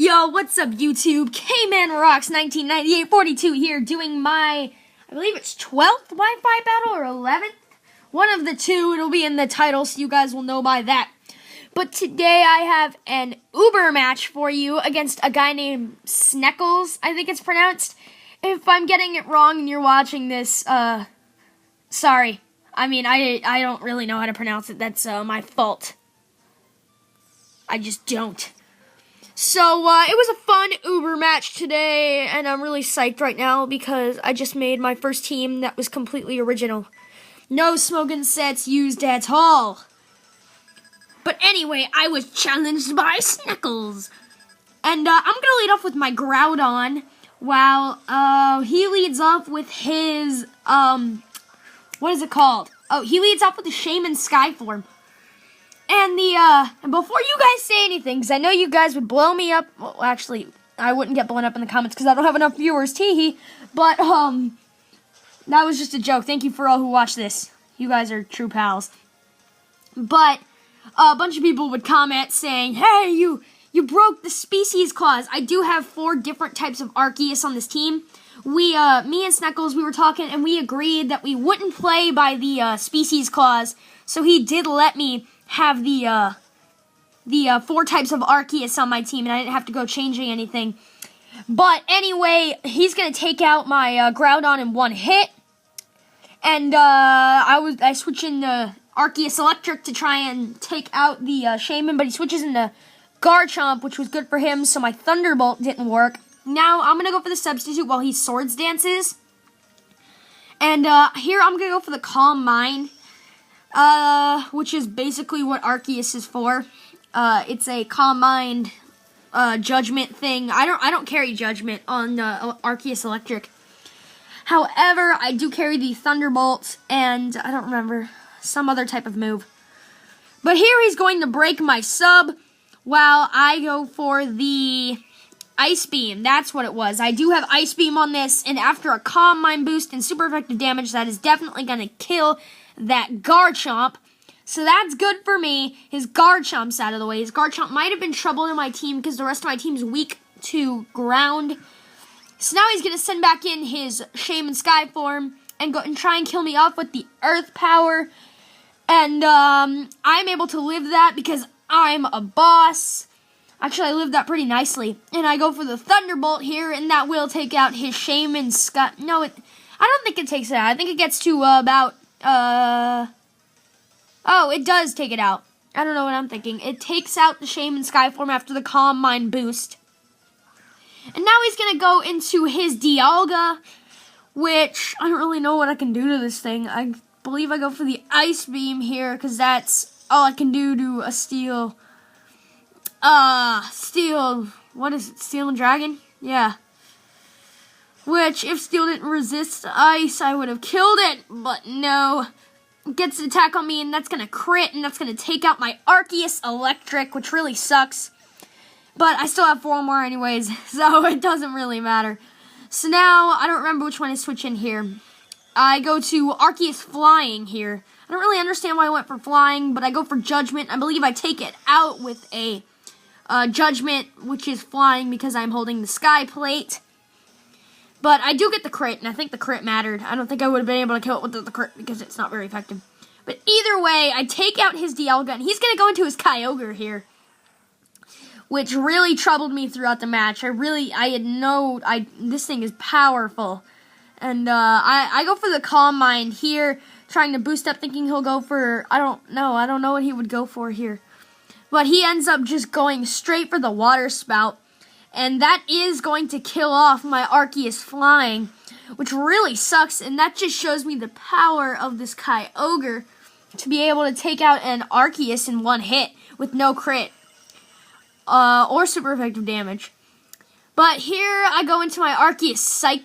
Yo, what's up, YouTube? Kmanrocks199842 here, doing my, I believe it's 12th Wi-Fi battle or 11th? One of the two. It'll be in the title, so you guys will know by that. But today I have an Uber match for you against a guy named Snekles, I think it's pronounced. If I'm getting it wrong and you're watching this, sorry. I mean, I don't really know how to pronounce it. That's my fault. I just don't. So, it was a fun Uber match today, and I'm really psyched right now because I just made my first team that was completely original. No smoking sets used at all. But anyway, I was challenged by Snekles. And, I'm gonna lead off with my Groudon, while, he leads off with his, what is it called? Oh, he leads off with the Shaman Skyform. And and before you guys say anything, because I know you guys would blow me up. Well, actually, I wouldn't get blown up in the comments because I don't have enough viewers, teehee. But, that was just a joke. Thank you for all who watched this. You guys are true pals. But, a bunch of people would comment saying, hey, you broke the species clause. I do have 4 different types of Arceus on this team. Me and Snekles, we were talking, and we agreed that we wouldn't play by the, species clause. So he did let me have the 4 types of Arceus on my team, and I didn't have to go changing anything. But anyway, he's gonna take out my Groudon in one hit, and I switch into Arceus Electric to try and take out the Shaman, but he switches into Garchomp, which was good for him, so my Thunderbolt didn't work. Now I'm gonna go for the substitute while he Swords Dances, and here I'm gonna go for the Calm Mind. Which is basically what Arceus is for. It's a Calm Mind, Judgment thing. I don't carry Judgment on, Arceus Electric. However, I do carry the Thunderbolt, and I don't remember, some other type of move. But here he's going to break my sub, while I go for the Ice Beam. That's what it was. I do have Ice Beam on this, and after a Calm Mind boost and super effective damage, that is definitely going to kill that Garchomp. So that's good for me. His Garchomp's out of the way. His Garchomp might have been trouble in my team because the rest of my team's weak to ground. So now he's going to send back in his Shaman Skyform and go and try and kill me off with the Earth Power. And I'm able to live that because I'm a boss. Actually, I lived that pretty nicely. And I go for the Thunderbolt here, and that will take out his Shaman Sky... No, I don't think it takes it out. I think it gets to about... Oh, it does take it out. I don't know what I'm thinking. It takes out the Shaman Skyform after the Calm Mind boost. And now he's going to go into his Dialga, which I don't really know what I can do to this thing. I believe I go for the Ice Beam here, because that's all I can do to a Steel, what is it, Steel and Dragon? Yeah. Which, if Steel didn't resist Ice, I would have killed it, but no. It gets an attack on me, and that's going to crit, and that's going to take out my Arceus Electric, which really sucks. But I still have 4 more anyways, so it doesn't really matter. So now, I don't remember which one to switch in here. I go to Arceus Flying here. I don't really understand why I went for Flying, but I go for Judgment. I believe I take it out with a Judgment, which is Flying because I'm holding the Sky Plate. But I do get the crit, and I think the crit mattered. I don't think I would have been able to kill it with the crit because it's not very effective. But either way, I take out his Dialga, and he's going to go into his Kyogre here, which really troubled me throughout the match. This thing is powerful. And I go for the Calm Mind here, trying to boost up, thinking he'll go for, I don't know what he would go for here. But he ends up just going straight for the Water Spout. And that is going to kill off my Arceus Flying, which really sucks. And that just shows me the power of this Kyogre to be able to take out an Arceus in one hit with no crit or super effective damage. But here I go into my Arceus I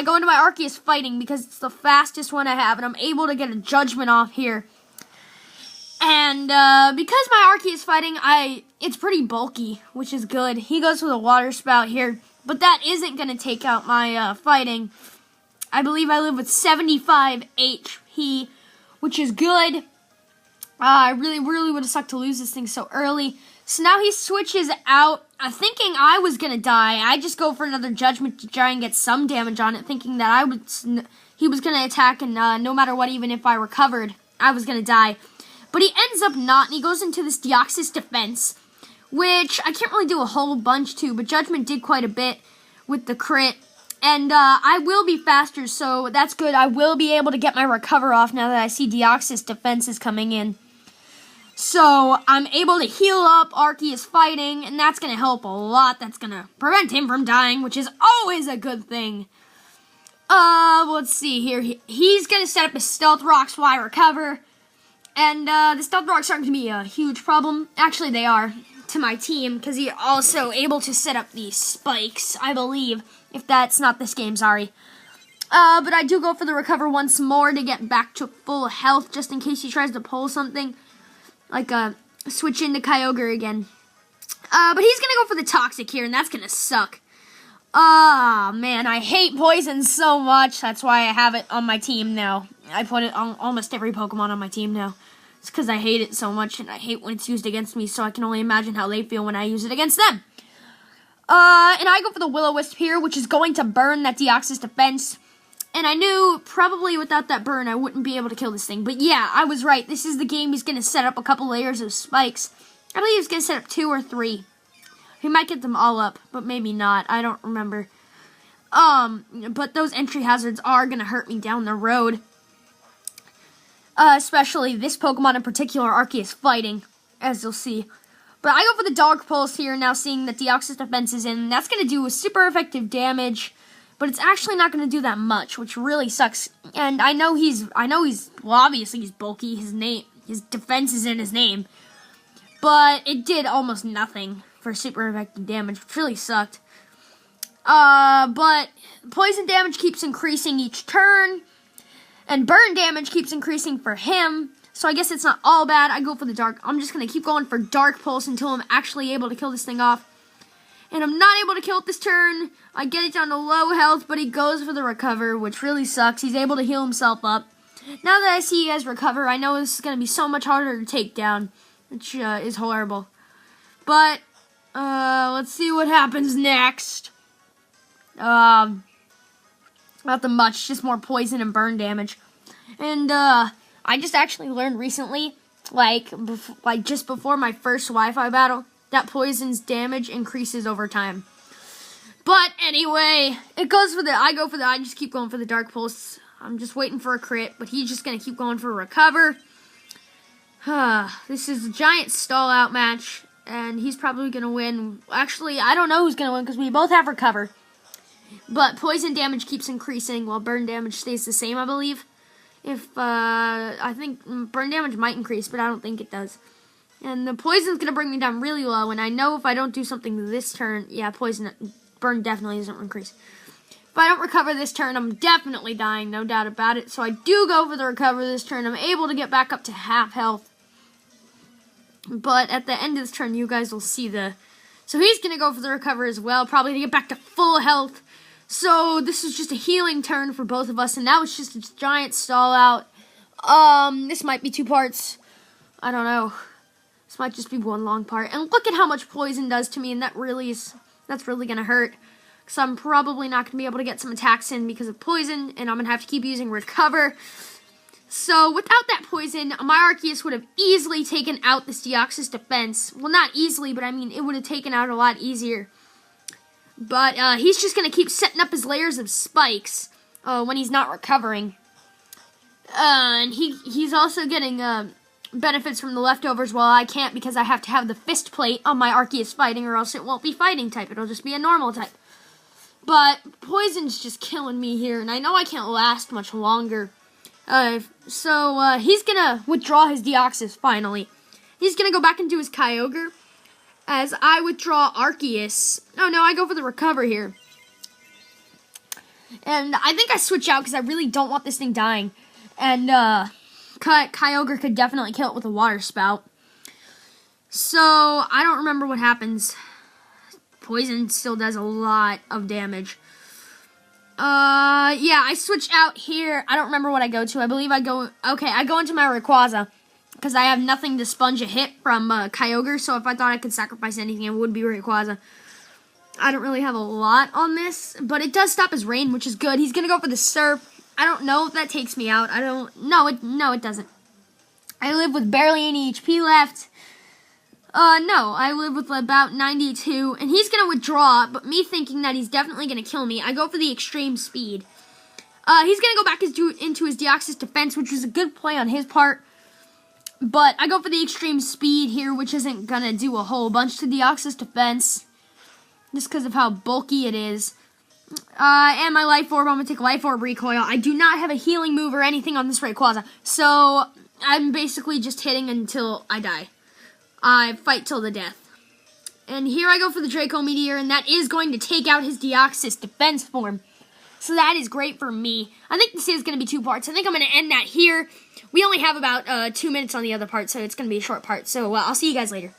go into my Arceus Fighting because it's the fastest one I have, and I'm able to get a Judgment off here. And because my Arceus Fighting, it's pretty bulky, which is good. He goes with a Water Spout here, but that isn't going to take out my Fighting. I believe I live with 75 HP, which is good. I really would have sucked to lose this thing so early. So now he switches out, thinking I was going to die. I just go for another Judgment to try and get some damage on it, thinking that he was going to attack, and no matter what, even if I recovered, I was going to die. But he ends up not, and he goes into this Deoxys defense, which I can't really do a whole bunch to, but Judgment did quite a bit with the crit. And I will be faster, so that's good. I will be able to get my recover off now that I see Deoxys defense is coming in. So I'm able to heal up, Arky is fighting, and that's going to help a lot. That's going to prevent him from dying, which is always a good thing. Let's see here. He's going to set up his Stealth Rocks while I recover. And the Stealth Rocks aren't going to be a huge problem. Actually, they are to my team, because he's also able to set up these spikes, I believe. If that's not this game, sorry. But I do go for the recover once more to get back to full health, just in case he tries to pull something. Like, switch into Kyogre again. But he's gonna go for the Toxic here, and that's gonna suck. Man, I hate Poison so much. That's why I have it on my team now. I put it on almost every Pokemon on my team now. It's because I hate it so much, and I hate when it's used against me, so I can only imagine how they feel when I use it against them. And I go for the Will-O-Wisp here, which is going to burn that Deoxys defense. And I knew probably without that burn, I wouldn't be able to kill this thing. But yeah, I was right. This is the game he's going to set up a couple layers of spikes. I believe he's going to set up 2 or 3. He might get them all up, but maybe not. I don't remember. But those entry hazards are going to hurt me down the road. Especially this Pokemon in particular, Arky is fighting, as you'll see. But I go for the Dark Pulse here, now seeing that Deoxys defense is in. That's going to do super effective damage. But it's actually not going to do that much, which really sucks. And I know he's, well, obviously he's bulky. His defense is in his name. But it did almost nothing for super effective damage, which really sucked. But poison damage keeps increasing each turn. And burn damage keeps increasing for him. So I guess it's not all bad. I go for the Dark. I'm just going to keep going for Dark Pulse until I'm actually able to kill this thing off. And I'm not able to kill it this turn. I get it down to low health, but he goes for the recover, which really sucks. He's able to heal himself up. Now that I see he has recover, I know this is going to be so much harder to take down, which is horrible. But, let's see what happens next. Not that much, just more poison and burn damage. And, I just actually learned recently, like just before my first Wi-Fi battle, that poison's damage increases over time. But anyway, I just keep going for the Dark Pulse. I'm just waiting for a crit, but he's just going to keep going for a recover. This is a giant stall-out match, and he's probably going to win. Actually, I don't know who's going to win, because we both have recover. But poison damage keeps increasing, while burn damage stays the same, I believe. I think burn damage might increase, but I don't think it does. And the poison's going to bring me down really low, and I know if I don't do something this turn, yeah, burn definitely doesn't increase. If I don't recover this turn, I'm definitely dying, no doubt about it. So I do go for the recover this turn. I'm able to get back up to half health. But at the end of this turn, you guys will see so he's going to go for the recover as well, probably to get back to full health. So this is just a healing turn for both of us, and now it's just a giant stall out. This might be 2 parts. I don't know. This might just be one long part. And look at how much poison does to me, and that's really going to hurt. Because I'm probably not going to be able to get some attacks in because of poison, and I'm going to have to keep using recover. So without that poison, my Arceus would have easily taken out this Deoxys defense. Well, not easily, but I mean, it would have taken out a lot easier. But he's just going to keep setting up his layers of spikes when he's not recovering. And he's also getting benefits from the leftovers while I can't, because I have to have the fist plate on my Arceus fighting, or else it won't be fighting type. It'll just be a normal type. But poison's just killing me here, and I know I can't last much longer. So he's going to withdraw his Deoxys finally. He's going to go back into his Kyogre. As I withdraw Arceus. Oh no, I go for the recover here. And I think I switch out because I really don't want this thing dying. And Kyogre could definitely kill it with a water spout. So I don't remember what happens. Poison still does a lot of damage. Yeah, I switch out here. I don't remember what I go to. I believe I go into my Rayquaza. because I have nothing to sponge a hit from Kyogre, so if I thought I could sacrifice anything, it would be Rayquaza. I don't really have a lot on this, but it does stop his rain, which is good. He's going to go for the Surf. I don't know if that takes me out. No, it doesn't. I live with barely any HP left. No, I live with about 92, and he's going to withdraw, but me thinking that he's definitely going to kill me, I go for the Extreme Speed. He's going to go back into his Deoxys Defense, which was a good play on his part, but I go for the Extreme Speed here, which isn't going to do a whole bunch to Deoxys Defense, just because of how bulky it is. And my Life Orb, I'm going to take Life Orb Recoil. I do not have a healing move or anything on this Rayquaza, so I'm basically just hitting until I die. I fight till the death. And here I go for the Draco Meteor, and that is going to take out his Deoxys Defense form. So that is great for me. I think this is going to be 2 parts. I think I'm going to end that here. We only have about 2 minutes on the other part, so it's going to be a short part. So I'll see you guys later.